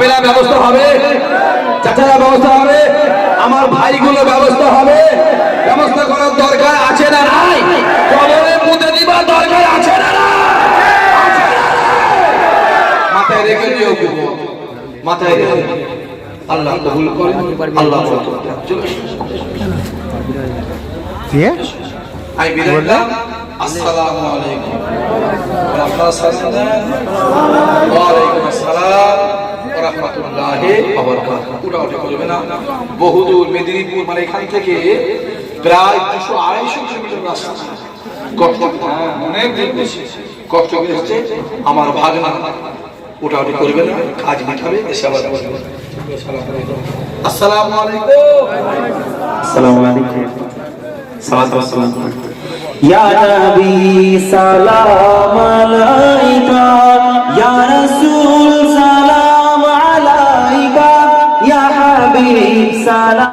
বাপেরা ব্যবস্থা হবে, চাচারা ব্যবস্থা হবে, আমার ভাইগুলো ব্যবস্থা হবে। ব্যবস্থা করার দরকার আছে না নাই? কবরে পুঁতে দিবার দরকার আছে না নাই? মাথায় রেখে দিও, মাথায় রেখে দিও। আল্লাহ কবুল করেন, আল্লাহ আমি বিদায় নিলাম। আসসালামু আলাইকুম। আপনারা সালাম। ওয়া আলাইকুম আসসালাম ওয়া রাহমাতুল্লাহি ওয়া বারাকাতুহু। উঠাউঠি করবে না, বহুদূর মেদিনীপুর, মানে এখান থেকে প্রায় 200-250 কিলোমিটার রাস্তা। কষ্ট, অনেক দিন বেশি কষ্ট হচ্ছে। আমার ভাগনা উঠাউঠি করবে না, কাজ মিটাবে, এসে আবার বলবে। আসসালামু আলাইকুম। আসসালামু আলাইকুম। সালাতু ওয়া সালাম। ইয়া নবী সালাম আলাইকা, ইয়া রাসূল সালাম আলাইকা, ইয়া হাবিব সালাম